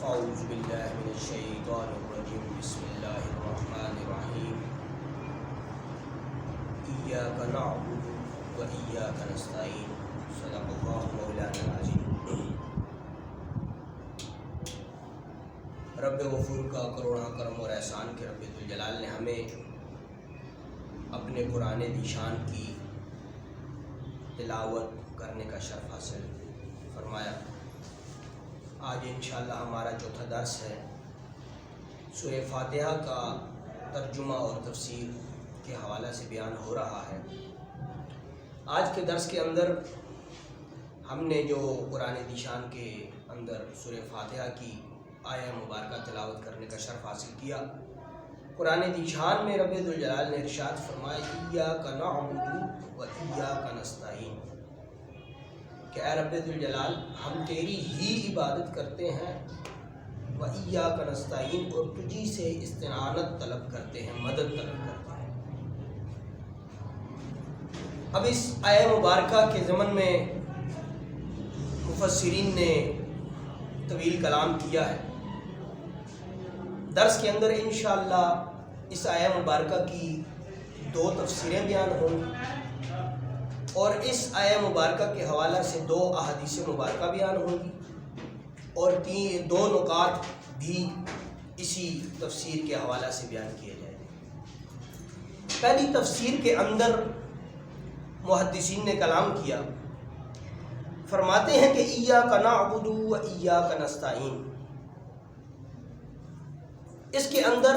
اعوذ باللہ من الشیطان الرجیم بسم اللہ الرحمن الرحیم ایاک نعبد و ایاک نستعین صدق اللہ مولانا العظیم۔ رب غفور کا کروڑا کرم اور احسان کے رب ذوالجلال نے ہمیں اپنے قرآن ذیشان کی تلاوت کرنے کا شرف حاصل فرمایا۔ آج انشاءاللہ ہمارا چوتھا درس ہے۔ سورہ فاتحہ کا ترجمہ اور تفسیر کے حوالے سے بیان ہو رہا ہے۔ آج کے درس کے اندر ہم نے جو قرآن ذیشان کے اندر سورہ فاتحہ کی آیہ مبارکہ تلاوت کرنے کا شرف حاصل کیا، قرآن ذیشان میں رب ذوالجلال نے ارشاد فرمایا ایاک نعبد و ایاک نستعین، کہ اے رب ذوالجلال ہم تیری ہی عبادت کرتے ہیں، و ایاک نستعین اور تجھی سے استعانت طلب کرتے ہیں، مدد طلب کرتے ہیں۔ اب اس آیہ مبارکہ کے ضمن میں مفسرین نے طویل کلام کیا ہے۔ درس کے اندر انشاءاللہ اس آیہ مبارکہ کی 2 تفسیریں بیان ہوں اور اس آیہ مبارکہ کے حوالے سے 2 احادیث مبارکہ بیان ہوں گی اور 2 نکات بھی اسی تفسیر کے حوالے سے بیان کیے جائیں گے۔ پہلی تفسیر کے اندر محدثین نے کلام کیا، فرماتے ہیں کہ ایاک نعبد و ایاک نستعین، اس کے اندر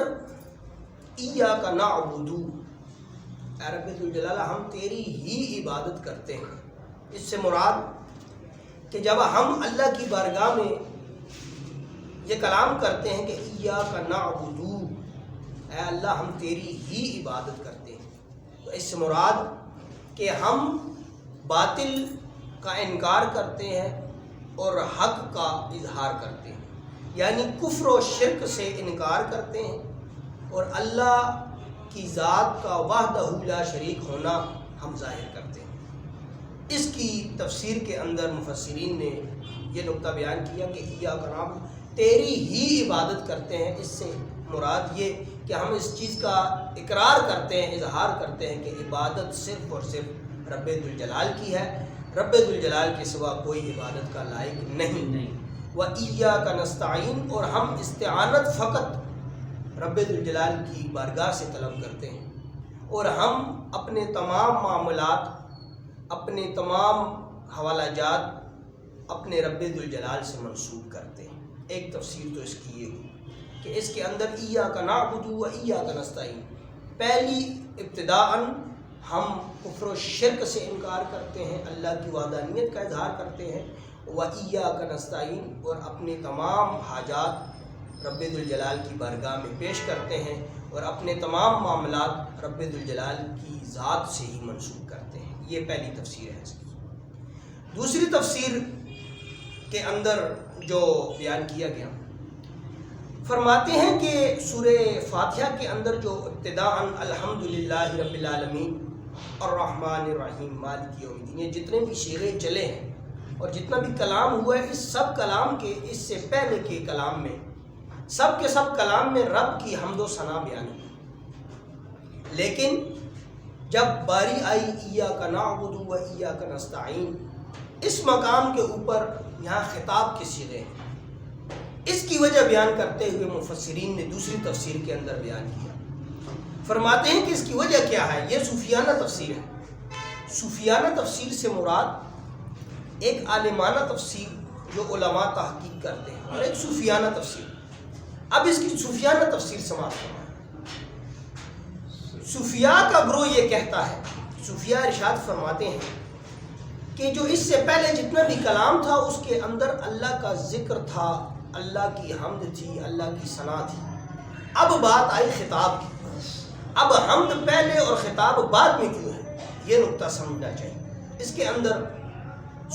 ایاک نعبد، اے رب ذوالجلال ہم تیری ہی عبادت کرتے ہیں۔ اس سے مراد کہ جب ہم اللہ کی بارگاہ میں یہ کلام کرتے ہیں کہ ایاک نعبد، اے اللہ ہم تیری ہی عبادت کرتے ہیں، تو اس سے مراد کہ ہم باطل کا انکار کرتے ہیں اور حق کا اظہار کرتے ہیں، یعنی کفر و شرک سے انکار کرتے ہیں اور اللہ کی ذات کا وحدہ لا شریک ہونا ہم ظاہر کرتے ہیں۔ اس کی تفسیر کے اندر مفسرین نے یہ نقطہ بیان کیا کہ ایاک نعبد تیری ہی عبادت کرتے ہیں، اس سے مراد یہ کہ ہم اس چیز کا اقرار کرتے ہیں، اظہار کرتے ہیں کہ عبادت صرف اور صرف رب ذوالجلال کی ہے، رب ذوالجلال کے سوا کوئی عبادت کا لائق نہیں۔ وَإِيَّاكَ نَسْتَعِينُ، اور ہم استعانت فقط رب ذوالجلال کی بارگاہ سے طلب کرتے ہیں اور ہم اپنے تمام معاملات، اپنے تمام حوالہ جات اپنے رب ذوالجلال سے منسوب کرتے ہیں۔ ایک تفسیر تو اس کی یہ ہوئی کہ اس کے اندر ایاک نعبد و ایاک نستعین، پہلی ابتداءً ہم کفر و شرک سے انکار کرتے ہیں، اللہ کی وحدانیت کا اظہار کرتے ہیں، وَإِيَّاكَ نَسْتَعِينُ اور اپنے تمام حاجات رب ذوالجلال کی بارگاہ میں پیش کرتے ہیں اور اپنے تمام معاملات رب ذوالجلال کی ذات سے ہی منسوب کرتے ہیں۔ یہ پہلی تفسیر ہے۔ دوسری تفسیر کے اندر جو بیان کیا گیا، فرماتے ہیں کہ سورہ فاتحہ کے اندر جو ابتداءً الحمدللہ رب العالمین الرحمن الرحیم مالک یوم الدین، یہ جتنے بھی صیغے چلے ہیں اور جتنا بھی کلام ہوا ہے، اس سب کلام کے اس سے پہلے کے کلام میں سب کے سب کلام میں رب کی حمد و ثنا بیان ہوئی، لیکن جب باری آئی ایاک نعبد و ایاک نستعین، اس مقام کے اوپر یہاں خطاب کے صیغے ہیں۔ اس کی وجہ بیان کرتے ہوئے مفسرین نے دوسری تفسیر کے اندر بیان کیا، فرماتے ہیں کہ اس کی وجہ کیا ہے۔ یہ صوفیانہ تفسیر ہے۔ صوفیانہ تفسیر سے مراد ایک عالمانہ تفسیر جو علماء تحقیق کرتے ہیں اور ایک صوفیانہ تفسیر۔ اب اس کی صوفیانہ تفسیر سماعت فرمائیں۔ صوفیاء کا گروہ یہ کہتا ہے، صوفیاء ارشاد فرماتے ہیں کہ جو اس سے پہلے جتنا بھی کلام تھا اس کے اندر اللہ کا ذکر تھا، اللہ کی حمد تھی، اللہ کی ثنا تھی۔ اب بات آئی خطاب کی، اب حمد پہلے اور خطاب بعد میں کیوں ہے، یہ نقطہ سمجھنا چاہیے۔ اس کے اندر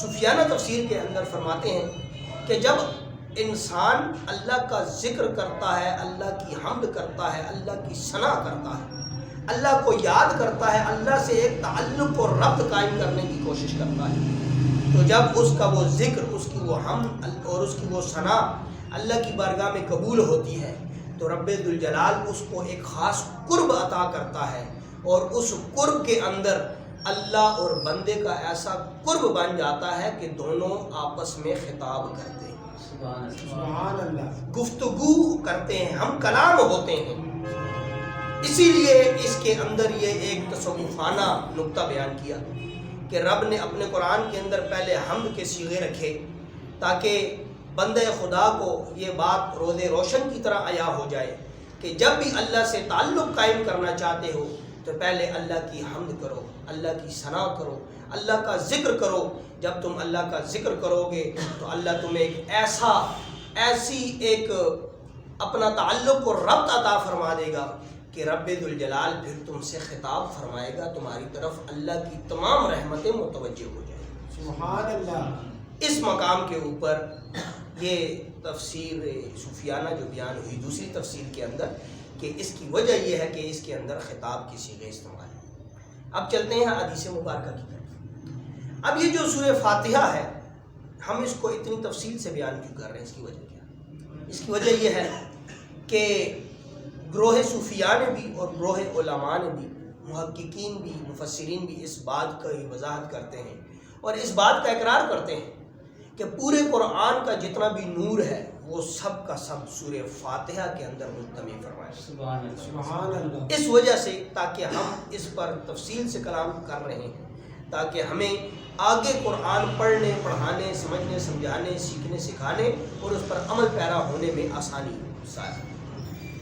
صوفیانہ تفسیر کے اندر فرماتے ہیں کہ جب انسان اللہ کا ذکر کرتا ہے، اللہ کی حمد کرتا ہے، اللہ کی ثنا کرتا ہے، اللہ کو یاد کرتا ہے، اللہ سے ایک تعلق اور ربط قائم کرنے کی کوشش کرتا ہے، تو جب اس کا وہ ذکر، اس کی وہ حمد اور اس کی وہ ثنا اللہ کی بارگاہ میں قبول ہوتی ہے تو رب ذوالجلال اس کو ایک خاص قرب عطا کرتا ہے، اور اس قرب کے اندر اللہ اور بندے کا ایسا قرب بن جاتا ہے کہ دونوں آپس میں خطاب کرتے ہیں، سبحان اللہ، گفتگو کرتے ہیں، ہم کلام ہوتے ہیں۔ اسی لیے اس کے اندر یہ ایک تصوفانہ نقطہ بیان کیا کہ رب نے اپنے قرآن کے اندر پہلے حمد کے صیغے رکھے تاکہ بندے خدا کو یہ بات روز روشن کی طرح عیاں ہو جائے کہ جب بھی اللہ سے تعلق قائم کرنا چاہتے ہو تو پہلے اللہ کی حمد کرو، اللہ کی ثنا کرو، اللہ کا ذکر کرو۔ جب تم اللہ کا ذکر کرو گے تو اللہ تمہیں ایک ایسی ایک اپنا تعلق اور ربط عطا فرما دے گا کہ رب ذوالجلال پھر تم سے خطاب فرمائے گا، تمہاری طرف اللہ کی تمام رحمتیں متوجہ ہو جائیں۔ سبحان اللہ۔ اس مقام کے اوپر یہ تفسیر صوفیانہ جو بیان ہوئی دوسری تفسیر کے اندر کہ اس کی وجہ یہ ہے کہ اس کے اندر خطاب کی صیغے استعمال ہے۔ اب چلتے ہیں حدیث مبارکہ کی طرف۔ اب یہ جو سورہ فاتحہ ہے ہم اس کو اتنی تفصیل سے بیان کیوں کر رہے ہیں؟ اس کی وجہ کیا ہے؟ اس کی وجہ یہ ہے کہ گروہ صوفیہ نے بھی اور گروہ علماء نے بھی، محققین بھی، مفسرین بھی اس بات کی وضاحت کرتے ہیں اور اس بات کا اقرار کرتے ہیں کہ پورے قرآن کا جتنا بھی نور ہے وہ سب کا سب سورہ فاتحہ کے اندر مجتمع فرمایا۔ سبحان اللہ۔ اس وجہ سے تاکہ ہم اس پر تفصیل سے کلام کر رہے ہیں تاکہ ہمیں آگے قرآن پڑھنے، پڑھانے، سمجھنے، سمجھانے، سیکھنے، سکھانے اور اس پر عمل پیرا ہونے میں آسانی سازی۔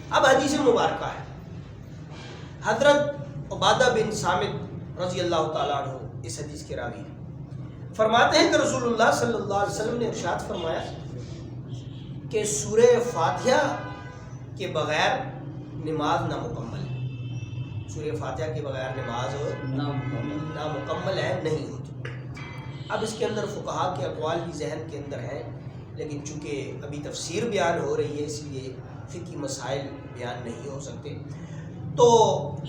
اب حدیث مبارکہ ہے، حضرت عبادہ بن صامت رضی اللہ تعالیٰ عنہ اس حدیث کے راوی ہیں۔ فرماتے ہیں کہ رسول اللہ صلی اللہ علیہ وسلم نے ارشاد فرمایا کہ سورہ فاتحہ کے بغیر نماز نامکمل ہے۔ سورہ فاتحہ کے بغیر نماز نامکمل ہے، نہیں ہوتی۔ اب اس کے اندر فقہا کے اقوال بھی ذہن کے اندر ہیں، لیکن چونکہ ابھی تفسیر بیان ہو رہی ہے اس لیے فقہی مسائل بیان نہیں ہو سکتے۔ تو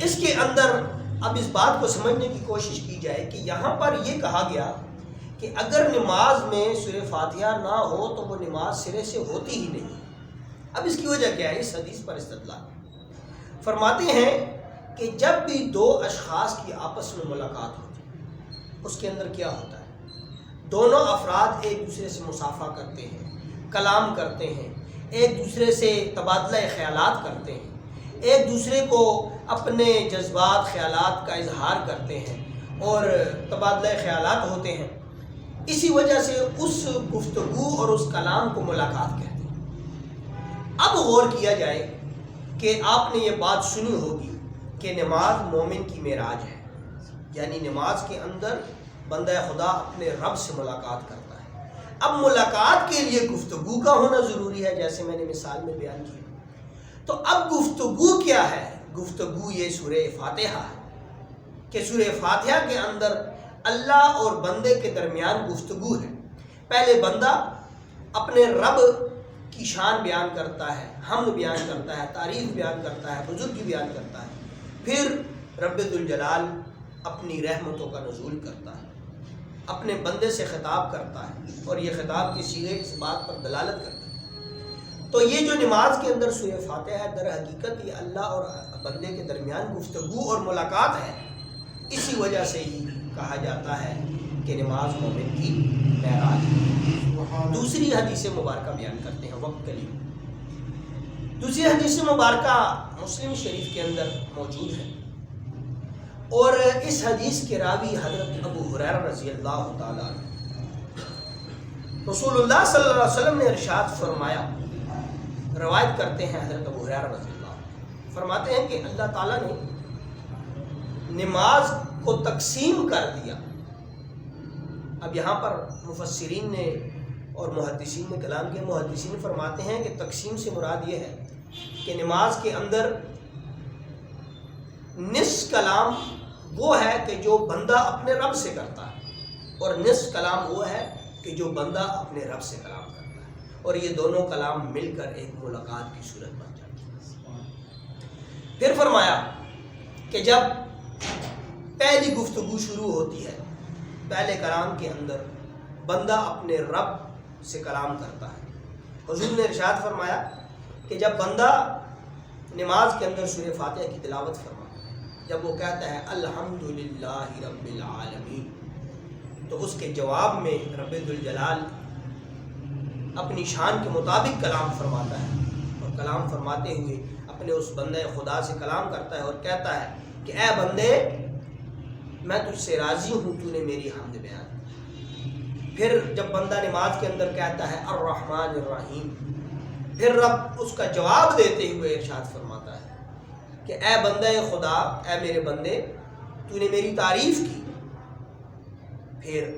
اس کے اندر اب اس بات کو سمجھنے کی کوشش کی جائے کہ یہاں پر یہ کہا گیا کہ اگر نماز میں سورہ فاتحہ نہ ہو تو وہ نماز سرے سے ہوتی ہی نہیں۔ اب اس کی وجہ کیا ہے؟ اس حدیث پر استدلال فرماتے ہیں کہ جب بھی دو اشخاص کی آپس میں ملاقات ہوتی ہے اس کے اندر کیا ہوتا ہے؟ دونوں افراد ایک دوسرے سے مصافحہ کرتے ہیں، کلام کرتے ہیں، ایک دوسرے سے تبادلہ خیالات کرتے ہیں، ایک دوسرے کو اپنے جذبات، خیالات کا اظہار کرتے ہیں اور تبادلہ خیالات ہوتے ہیں۔ اسی وجہ سے اس گفتگو اور اس کلام کو ملاقات کہتے ہیں۔ اب غور کیا جائے کہ آپ نے یہ بات سنی ہوگی کہ نماز مومن کی معراج ہے، یعنی نماز کے اندر بندہ خدا اپنے رب سے ملاقات کرتا ہے۔ اب ملاقات کے لیے گفتگو کا ہونا ضروری ہے، جیسے میں نے مثال میں بیان کیا۔ تو اب گفتگو کیا ہے؟ گفتگو یہ سورہ فاتحہ ہے کہ سورہ فاتحہ کے اندر اللہ اور بندے کے درمیان گفتگو ہے۔ پہلے بندہ اپنے رب کی شان بیان کرتا ہے، حمد بیان کرتا ہے، تعریف بیان کرتا ہے، بزرگی بیان کرتا ہے، پھر رب ذوالجلال اپنی رحمتوں کا نزول کرتا ہے، اپنے بندے سے خطاب کرتا ہے اور یہ خطاب کی صیغے اس بات پر دلالت کرتا ہے۔ تو یہ جو نماز کے اندر سورہ فاتحہ ہے در حقیقت یہ اللہ اور بندے کے درمیان گفتگو اور ملاقات ہے۔ اسی وجہ سے ہی کہا جاتا ہے کہ نماز مومن کی معراج ہے۔ دوسری حدیث مبارکہ بیان کرتے ہیں وقت قلیل۔ دوسری حدیث مبارکہ مسلم شریف کے اندر موجود ہے اور اس حدیث کے راوی حضرت ابو ہریرہ رضی اللہ تعالیٰ عنہ۔ رسول اللہ صلی اللہ علیہ وسلم نے ارشاد فرمایا، روایت کرتے ہیں حضرت ابو ہریرہ رضی اللہ عنہ، فرماتے ہیں کہ اللہ تعالیٰ نے نماز کو تقسیم کر دیا۔ اب یہاں پر مفسرین نے اور محدثین نے کلام کیا۔ محدثین فرماتے ہیں کہ تقسیم سے مراد یہ ہے کہ نماز کے اندر نصف کلام وہ ہے کہ جو بندہ اپنے رب سے کرتا ہے اور نصف کلام وہ ہے کہ جو بندہ اپنے رب سے کلام کرتا ہے، اور یہ دونوں کلام مل کر ایک ملاقات کی صورت بن جاتی ہے۔ پھر فرمایا کہ جب پہلی گفتگو شروع ہوتی ہے، پہلے کلام کے اندر بندہ اپنے رب سے کلام کرتا ہے حضور نے ارشاد فرمایا کہ جب بندہ نماز کے اندر سورہ فاتحہ کی تلاوت فرمائے، جب وہ کہتا ہے الحمدللہ رب العالمین، تو اس کے جواب میں رب ذوالجلال اپنی شان کے مطابق کلام فرماتا ہے، اور کلام فرماتے ہوئے اپنے اس بندے خدا سے کلام کرتا ہے اور کہتا ہے کہ اے بندے، میں تجھ سے راضی ہوں، تو نے میری حمد بیان۔ پھر جب بندہ نماز کے اندر کہتا ہے الرحمن الرحیم، پھر رب اس کا جواب دیتے ہوئے ارشاد فرماتا ہے کہ اے بندے خدا، اے میرے بندے، تو نے میری تعریف کی۔ پھر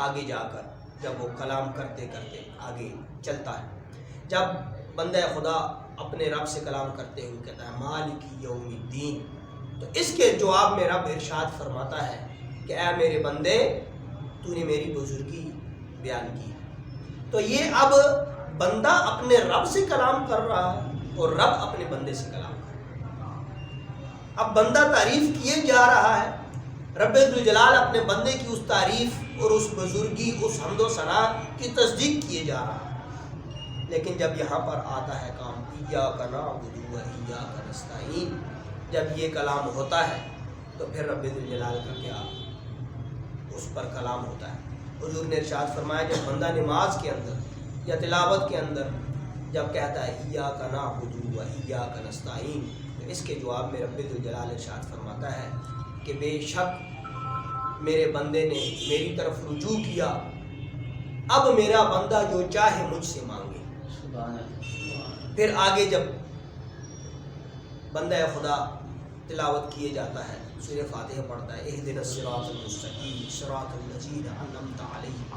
آگے جا کر جب وہ کلام کرتے کرتے آگے چلتا ہے، جب بندہ خدا اپنے رب سے کلام کرتے ہوئے کہتا ہے مالک یوم الدین، تو اس کے جواب میں رب ارشاد فرماتا ہے کہ اے میرے بندے، تو نے میری بزرگی بیان کی۔ تو یہ اب بندہ اپنے رب سے کلام کر رہا ہے اور رب اپنے بندے سے کلام کر رہا ہے۔ اب بندہ تعریف کیے جا رہا ہے، رب ذوالجلال اپنے بندے کی اس تعریف اور اس بزرگی، اس حمد و ثنا کی تصدیق کیے جا رہا ہے۔ لیکن جب یہاں پر آتا ہے کام ایاک نعبد و ایاک نستعین، جب یہ کلام ہوتا ہے تو پھر رب ذوالجلال کا کیا اس پر کلام ہوتا ہے۔ حضور نے ارشاد فرمایا جب بندہ نماز کے اندر یا تلاوت کے اندر جب کہتا ہے ایاک نعبد و ایاک نستعین، تو اس کے جواب میں رب ذوالجلال ارشاد فرماتا ہے کہ بے شک میرے بندے نے میری طرف رجوع کیا، اب میرا بندہ جو چاہے مجھ سے مانگے۔ پھر آگے جب بندہ خدا تلاوت کیے جاتا ہے، سورہ فاتحہ پڑھتا ہے اہدنا الصراط المستقیم صراط الذین انعمت علیہم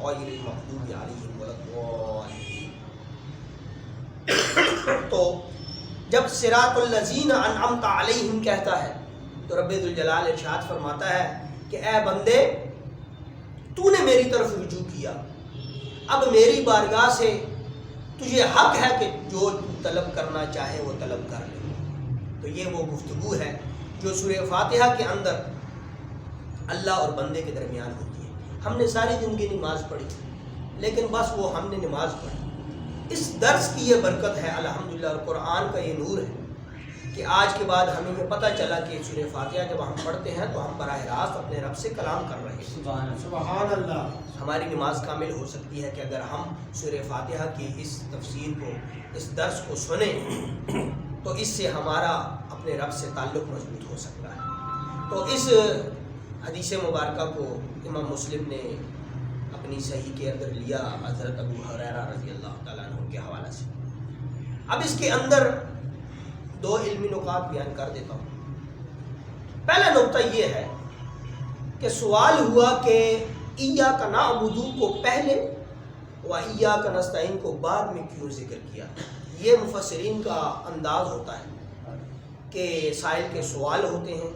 غیر المغضوب علیہم ولا الضالین، تو جب صراط الذین انعمت علیہم کہتا ہے تو رب ذوالجلال ارشاد فرماتا ہے کہ اے بندے، تو نے میری طرف رجوع کیا، اب میری بارگاہ سے تجھے حق ہے کہ جو تو طلب کرنا چاہے وہ طلب کر لے۔ تو یہ وہ گفتگو ہے جو سورہ فاتحہ کے اندر اللہ اور بندے کے درمیان ہوتی ہے۔ ہم نے ساری زندگی نماز پڑھی، لیکن بس وہ ہم نے نماز پڑھی۔ اس درس کی یہ برکت ہے الحمدللہ، اور قرآن کا یہ نور ہے کہ آج کے بعد ہمیں یہ پتہ چلا کہ سورہ فاتحہ جب ہم پڑھتے ہیں تو ہم براہ راست اپنے رب سے کلام کر رہے ہیں۔ سبحان اللہ۔ ہماری نماز کامل ہو سکتی ہے کہ اگر ہم سورہ فاتحہ کی اس تفسیر کو، اس درس کو سنیں، تو اس سے ہمارا اپنے رب سے تعلق مضبوط ہو سکتا ہے۔ تو اس حدیث مبارکہ کو امام مسلم نے اپنی صحیح کے اندر لیا حضرت ابو ہریرہ رضی اللہ تعالیٰ عنہ کے حوالہ سے۔ اب اس کے اندر دو علمی نکات بیان کر دیتا ہوں۔ پہلا نقطہ یہ ہے کہ سوال ہوا کہ ایاک نعبد کو پہلے و ایاک نستعین کو بعد میں کیوں ذکر کیا۔ یہ مفسرین کا انداز ہوتا ہے کہ سائل کے سوال ہوتے ہیں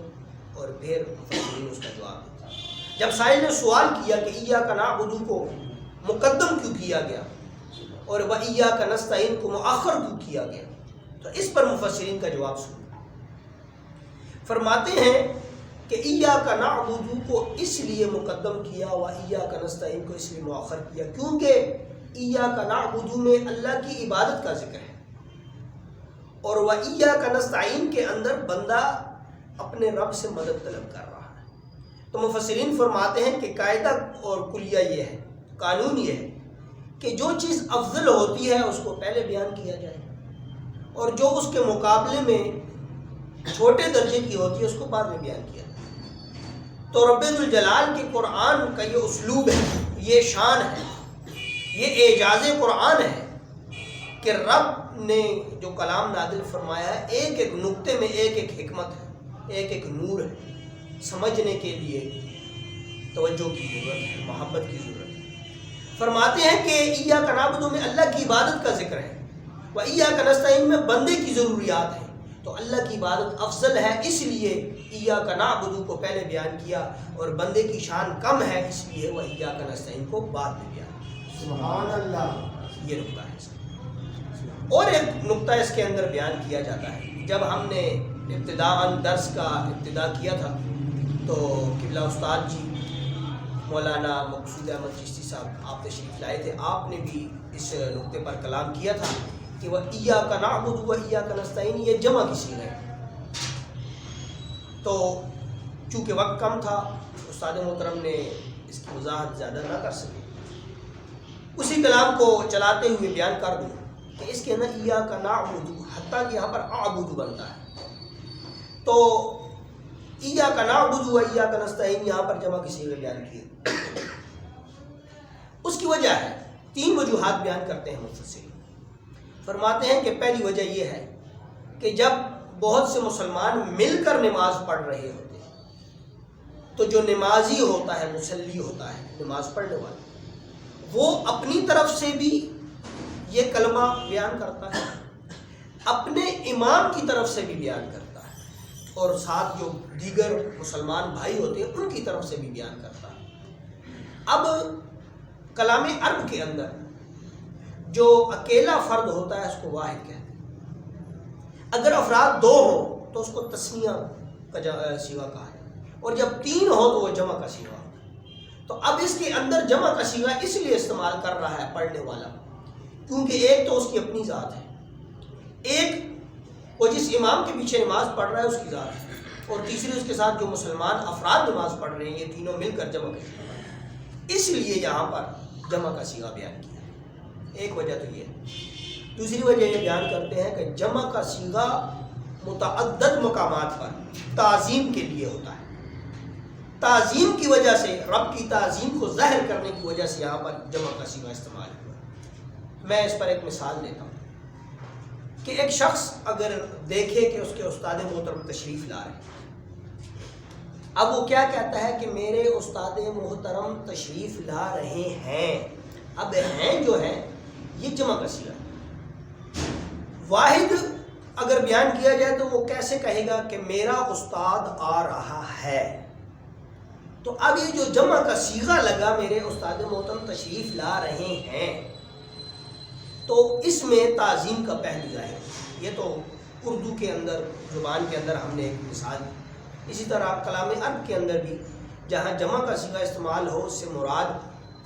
اور پھر مفسرین اس کا جواب دیتے ہیں۔ جب سائل نے سوال کیا کہ ایاک نعبد کو مقدم کیوں کیا گیا اور و ایاک نستعین کو مؤخر کیوں کیا گیا، تو اس پر مفسرین کا جواب سنیں۔ فرماتے ہیں کہ ایاک نعبد کو اس لیے مقدم کیا و ایاک نستعین کو اس لیے مؤخر کیا کیونکہ ایاک نعبد میں اللہ کی عبادت کا ذکر ہے، اور و ایاک نستعین کے اندر بندہ اپنے رب سے مدد طلب کر رہا ہے۔ تو مفسرین فرماتے ہیں کہ قاعدہ اور کلیہ یہ ہے، قانون یہ ہے کہ جو چیز افضل ہوتی ہے اس کو پہلے بیان کیا جائے، اور جو اس کے مقابلے میں چھوٹے درجے کی ہوتی ہے اس کو بعد میں بیان کیا جائے۔ تو رب ذوالجلال کے قرآن کا یہ اسلوب ہے، یہ شان ہے، یہ اعجاز قرآن ہے کہ رب نے جو کلام نازل فرمایا ہے ایک ایک نقطے میں ایک ایک حکمت ہے، ایک ایک نور ہے، سمجھنے کے لیے توجہ کی ضرورت ہے، محبت کی ضرورت ہے۔ فرماتے ہیں کہ ایاک نعبد میں اللہ کی عبادت کا ذکر ہے و ایاک نستعین میں بندے کی ضروریات ہیں، تو اللہ کی عبادت افضل ہے اس لیے ایاک نعبد کو پہلے بیان کیا، اور بندے کی شان کم ہے اس لیے وہ ایاک نستعین کو بعد میں بیان کیا۔ سبحان اللہ۔ یہ نقطہ ہے اس کا۔ اور ایک نقطہ اس کے اندر بیان کیا جاتا ہے، جب ہم نے ابتداءً درس کا ابتدا کیا تھا تو قبلہ استاد جی مولانا مقصود احمد چشتی صاحب آپ تشریف لائے تھے، آپ نے بھی اس نقطے پر کلام کیا تھا کہ وہ ایاک نعبد و ایاک نستعین یہ جمع کی صیغہ ہے۔ تو چونکہ وقت کم تھا استاد محترم نے اس کی وضاحت زیادہ نہ کر سکے، اسی کلام کو چلاتے ہوئے بیان کر دوں کہ اس کے اندر ایاک نعبد حتیٰ کہ یہاں پر اعبد بنتا ہے، تو ایاک نعبد و ایاک نستعین یہاں پر جمع کی صیغہ بیان کی ہے۔ اس کی وجہ ہے، 3 وجوہات بیان کرتے ہیں مفسرین۔ فرماتے ہیں کہ پہلی وجہ یہ ہے کہ جب بہت سے مسلمان مل کر نماز پڑھ رہے ہوتے ہیں تو جو نمازی ہوتا ہے، مصلی ہوتا ہے، نماز پڑھنے والا، وہ اپنی طرف سے بھی یہ کلمہ بیان کرتا ہے، اپنے امام کی طرف سے بھی بیان کرتا ہے، اور ساتھ جو دیگر مسلمان بھائی ہوتے ہیں ان کی طرف سے بھی بیان کرتا ہے۔ اب کلام عرب کے اندر جو اکیلا فرد ہوتا ہے اس کو واحد کہتے ہیں، اگر افراد 2 ہوں تو اس کو تسنیہ کا صیغہ کہا ہے، اور جب 3 ہو تو وہ جمع کا صیغہ ہوتا ہے۔ تو اب اس کے اندر جمع کا صیغہ اس لیے استعمال کر رہا ہے پڑھنے والا کیونکہ ایک تو اس کی اپنی ذات ہے، ایک وہ جس امام کے پیچھے نماز پڑھ رہا ہے اس کی ذات ہے، اور تیسری اس کے ساتھ جو مسلمان افراد نماز پڑھ رہے ہیں یہ تینوں مل کر جمع کا صیغہ ہے، اس لیے یہاں پر جمع کا صیغہ بیان کیا ہے۔ ایک وجہ تو یہ ہے۔ دوسری وجہ یہ بیان کرتے ہیں کہ جمع کا صیغہ متعدد مقامات پر تعظیم کے لیے ہوتا ہے، تعظیم کی وجہ سے، رب کی تعظیم کو ظاہر کرنے کی وجہ سے یہاں پر جمع کا صیغہ استعمال ہوا ہے۔ میں اس پر ایک مثال دیتا ہوں کہ ایک شخص اگر دیکھے کہ اس کے استاد محترم تشریف لا رہے ہیں، اب وہ کیا کہتا ہے کہ میرے استاد محترم تشریف لا رہے ہیں، اب ہیں جو ہے یہ جمع کا صیغہ ہے۔ واحد اگر بیان کیا جائے تو وہ کیسے کہے گا کہ میرا استاد آ رہا ہے، تو اب یہ جو جمع کا صیغہ لگا میرے استاد محترم تشریف لا رہے ہیں، تو اس میں تعظیم کا پہلو ظاہر ہے۔ یہ تو اردو کے اندر، زبان کے اندر ہم نے ایک مثال دی۔ اسی طرح کلام عرب کے اندر بھی جہاں جمع کا صیغہ استعمال ہو اس سے مراد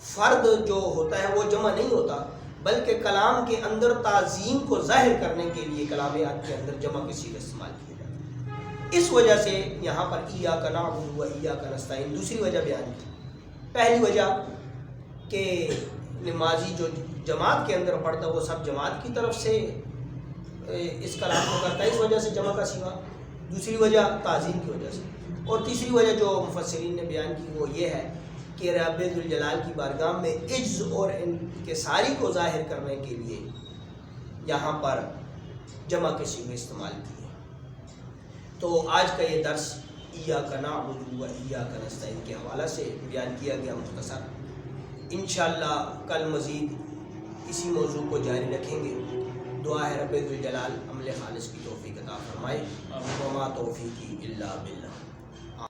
فرد جو ہوتا ہے وہ جمع نہیں ہوتا، بلکہ کلام کے اندر تعظیم کو ظاہر کرنے کے لیے کلام عرب کے اندر جمع کے صیغے استعمال کیے جاتے ہیں۔ اس وجہ سے یہاں پر ایاک نعبد و ایاک نستعین دوسری وجہ بیان کی۔ پہلی وجہ کہ نمازی جو جماعت کے اندر پڑھتا ہے وہ سب جماعت کی طرف سے اس کلام کو کرتا ہے، اس وجہ سے جمع کا صیغہ۔ دوسری وجہ تعظیم کی وجہ سے، اور تیسری وجہ جو مفسرین نے بیان کی وہ یہ ہے کہ رب ذوالجلال کی بارگاہ میں عجز اور انکساری کو ظاہر کرنے کے لیے یہاں پر جمع کے صیغے استعمال کیے۔ تو آج کا یہ درس ایاک نعبد و ایاک نستعین کے حوالہ سے بیان کیا گیا مختصر۔ انشاءاللہ کل مزید اسی موضوع کو جاری رکھیں گے۔ دعا ہے رب ذوالجلال عمل خالص کی توفیق عطا فرمائے۔ وما توفیقی الا باللہ۔